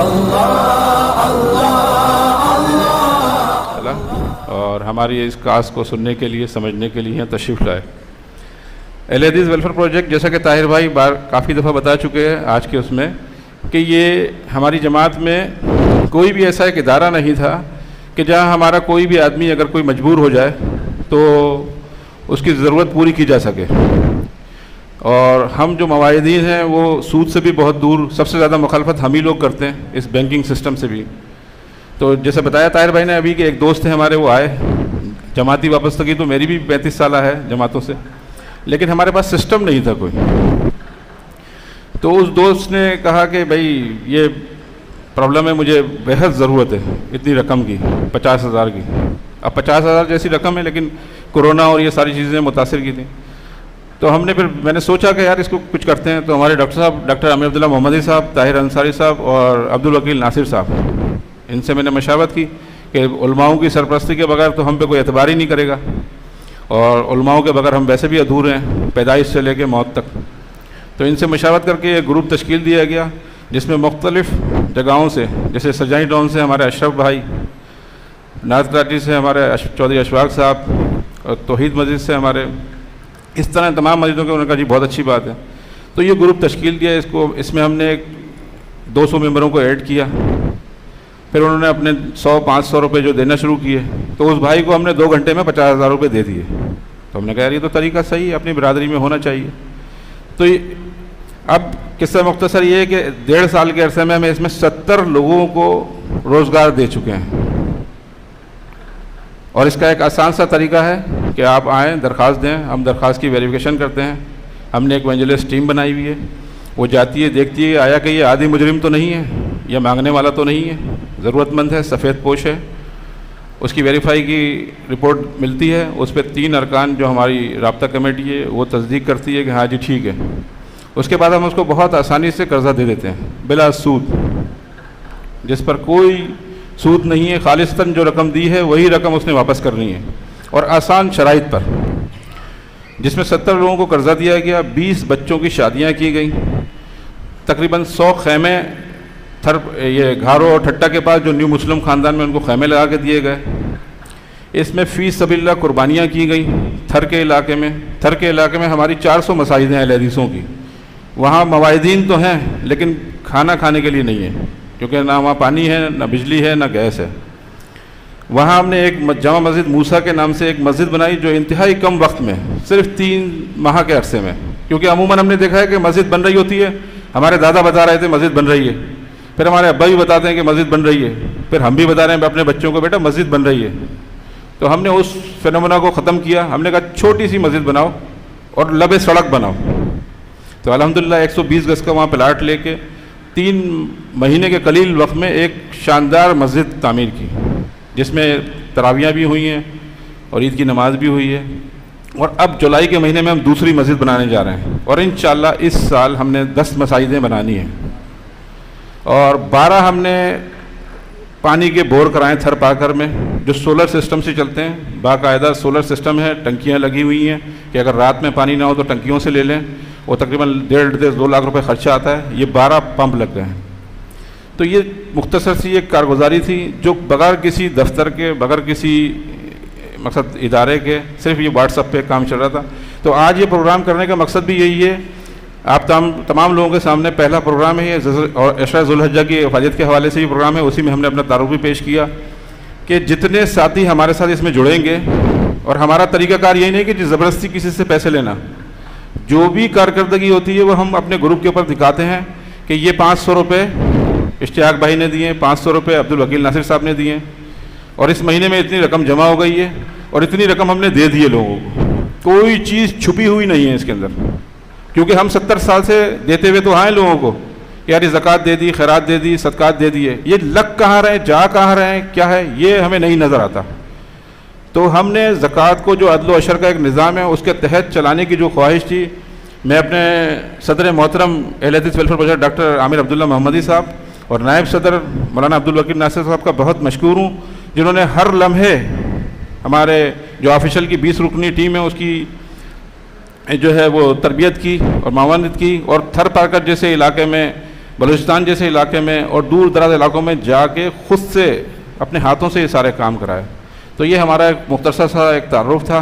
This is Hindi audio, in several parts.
अल्लाह अल्लाह अल्लाह। और हमारी इस कास्ट को सुनने के लिए, समझने के लिए तशरीफ़ लाए। अहले हदीस वेलफेयर प्रोजेक्ट, जैसा कि ताहिर भाई काफ़ी दफ़ा बता चुके हैं आज के उसमें, कि ये हमारी जमात में कोई भी ऐसा एक इदारा नहीं था कि जहाँ हमारा कोई भी आदमी अगर कोई मजबूर हो जाए तो उसकी ज़रूरत पूरी की जा सके। और हम जो मवाहिदीन हैं वो सूद से भी बहुत दूर, सबसे ज़्यादा मुखालफत हम ही लोग करते हैं इस बैंकिंग सिस्टम से भी। तो जैसे बताया ताहिर भाई ने अभी कि एक दोस्त थे हमारे, वो आए जमाती वापस्तगी, तो मेरी भी 35 साल है जमातों से, लेकिन हमारे पास सिस्टम नहीं था कोई। तो उस दोस्त ने कहा कि भाई ये प्रॉब्लम है, मुझे बेहद ज़रूरत है इतनी रकम की, 50,000 की। अब 50,000 जैसी रकम है, लेकिन कोरोना और ये सारी चीज़ें मुतासिर की थी। तो मैंने सोचा कि यार इसको कुछ करते हैं। तो हमारे डॉक्टर साहब, डॉक्टर आमिर अब्दुल्ला मोहम्मदी साहब, ताहिर अंसारी साहब और अब्दुल वकील नासिर साहब, इनसे मैंने मशावरत की कि उलमाओं की सरपरस्ती के बगैर तो हम पे कोई एतबार ही नहीं करेगा, और उलमाओं के बगैर हम वैसे भी अधूरे हैं पैदाइश से लेकर मौत तक। तो इनसे मशावरत करके एक ग्रुप तश्कील दिया गया, जिसमें मुख्तलिफ़ जगहों से, जैसे सजाई टाउन से हमारे अशरफ भाई, नाथ कराची से हमारे चौधरी अशफाक साहब, और तौहीद मस्जिद से हमारे, इस तरह तमाम मस्जिदों के, उन्होंने कहा जी बहुत अच्छी बात है। तो ये ग्रुप तश्कील दिया, इसमें हमने 200 मेंबरों को ऐड किया। फिर उन्होंने अपने 100-500 रुपये जो देना शुरू किए, तो उस भाई को हमने 2 घंटे में 50,000 रुपये दे दिए। तो हमने कहा यार ये तो तरीका सही है, अपनी बिरादरी में होना चाहिए। तो अब किस्सा मुख्तसर ये है कि 1.5 साल के अरसे में हमें इसमें 70 लोगों को रोज़गार दे चुके हैं। और इसका एक आसान सा तरीका है कि आप आएँ, दरख्वास्त दें, हम दरख्वास्त की वेरिफिकेशन करते हैं। हमने एक एवेंजलिस्ट टीम बनाई हुई है, वो जाती है, देखती है आया कि ये आदि मुजरिम तो नहीं है, या मांगने वाला तो नहीं है, ज़रूरतमंद है, सफ़ेद पोश है। उसकी वेरीफाई की रिपोर्ट मिलती है, उस पर 3 अरकान जो हमारी राब्ता कमेटी है वो तस्दीक करती है कि हाँ जी ठीक है। उसके बाद हम उसको बहुत आसानी से कर्ज़ा दे देते हैं बिला सूद, जिस पर कोई सूद नहीं है, खालिस्तन जो रकम दी है वही रकम उसने वापस करनी है, और आसान शराइत पर। जिसमें 70 लोगों को कर्ज़ा दिया गया, 20 बच्चों की शादियाँ की गई, तकरीबन 100 खैमे ये घारो और ठट्टा के पास जो न्यू मुस्लिम ख़ानदान में उनको खैमे लगा के दिए गए। इसमें फ़ी सबील्लाह कुर्बानियाँ की गई। थर के इलाके में हमारी 400 मसाजिदें हैं अहले हदीसों की। वहाँ मवाहिदीन तो हैं, लेकिन खाना खाने के लिए नहीं है, क्योंकि ना वहाँ पानी है, ना बिजली है, ना गैस है। वहाँ हमने एक जामा मस्जिद मूसा के नाम से एक मस्जिद बनाई, जो इंतहाई कम वक्त में, सिर्फ 3 माह के अरसे में, क्योंकि अमूमन हमने देखा है कि मस्जिद बन रही होती है, हमारे दादा बता रहे थे मस्जिद बन रही है, फिर हमारे अब्बा भी बताते हैं कि मस्जिद बन रही है, फिर हम भी बता रहे हैं अपने बच्चों को बेटा मस्जिद बन रही है। तो हमने उस फिनोमेना को ख़त्म किया। हमने कहा छोटी सी मस्जिद बनाओ और लबे सड़क बनाओ। तो अल्हम्दुलिल्लाह 120 गज़ का वहाँ प्लाट लेके 3 महीने के कलील वक्त में एक शानदार मस्जिद तामीर की, जिसमें तरावियाँ भी हुई हैं और ईद की नमाज भी हुई है। और अब जुलाई के महीने में हम दूसरी मस्जिद बनाने जा रहे हैं, और इंशाअल्लाह इस साल हमने 10 मसाजिदें बनानी हैं, और 12 हमने पानी के बोर कराएँ थर पाकर में, जो सोलर सिस्टम से चलते हैं। बाकायदा सोलर सिस्टम है, टंकियाँ लगी हुई हैं कि अगर रात में पानी ना हो तो टंकियों से ले लें। वो तकरीबन 1.5-2 लाख रुपए खर्चा आता है। ये 12 पंप लग गए हैं। तो ये मुख्तसर सी एक कारगुजारी थी, जो बगैर किसी दफ्तर के, बगैर किसी मकसद इदारे के, सिर्फ ये व्हाट्सएप पे काम चल रहा था। तो आज ये प्रोग्राम करने का मकसद भी यही है। आप तमाम लोगों के सामने पहला प्रोग्राम है ये, और अशरा ज़ुल्हज्जा की हिफाजत के हवाले से ये प्रोग्राम है। उसी में हमने अपना तारुफ भी पेश किया कि जितने साथी हमारे साथ इसमें जुड़ेंगे, और हमारा तरीक़ाकार यही नहीं कि ज़बरदस्ती किसी से पैसे लेना, जो भी कारकर्दगी होती है वो हम अपने ग्रुप के ऊपर दिखाते हैं कि ये 500 रुपये इश्तियाक भाई ने दिए, 500 रुपये अब्दुल वकील नासिर साहब ने दिए, और इस महीने में इतनी रकम जमा हो गई है, और इतनी रकम हमने दे दी है लोगों को। कोई चीज़ छुपी हुई नहीं है इसके अंदर, क्योंकि हम 70 साल से देते हुए तो आए लोगों को, यार ये ज़कात दे दी, खैरात दे दी, सदकात दे दिए, ये लग कहाँ रहे, जा कहाँ रहे, क्या है, ये हमें नहीं नज़र आता। तो हमने ज़कात को, जो अदल अशर का एक निज़ाम है, उसके तहत चलाने की जो ख्वाहिश थी, मैं अपने सदर मोहतरम Ahle Hadees welfare project doctor Aamir Abdullah Mohammadi साहब और नायब सदर मौलाना अब्दुल वकील नासिर साहब का बहुत मशकूर हूँ, जिन्होंने हर लम्हे हमारे जो ऑफिशियल की 20 रुकनी टीम है उसकी जो है वो तरबियत की और मावानत की, और थर पारकर जैसे इलाके में, बलूचिस्तान जैसे इलाके में और दूर दराज इलाकों में जाके ख़ुद से अपने हाथों से ये सारे काम कराए। तो ये हमारा एक मुख्तसर सा एक तारुफ था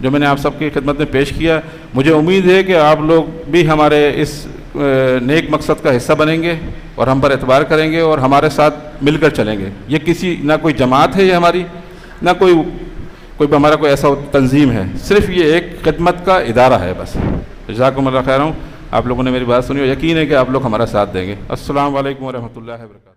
जो मैंने आप सबकी खिदमत में पेश किया। मुझे उम्मीद है कि आप लोग भी हमारे इस नेक मकसद का हिस्सा बनेंगे और हम पर एतबार करेंगे और हमारे साथ मिलकर चलेंगे। ये किसी ना कोई जमात है, ये हमारी ना कोई हमारा कोई ऐसा तंजीम है, सिर्फ ये एक खिदमत का इदारा है बस। जज़ाकुमुल्लाह खैर। आप लोगों ने मेरी बात सुनी और यकीन है कि आप लोग हमारा साथ देंगे। अस्सलामु अलैकुम व रहमतुल्लाहि व बरकातुहू।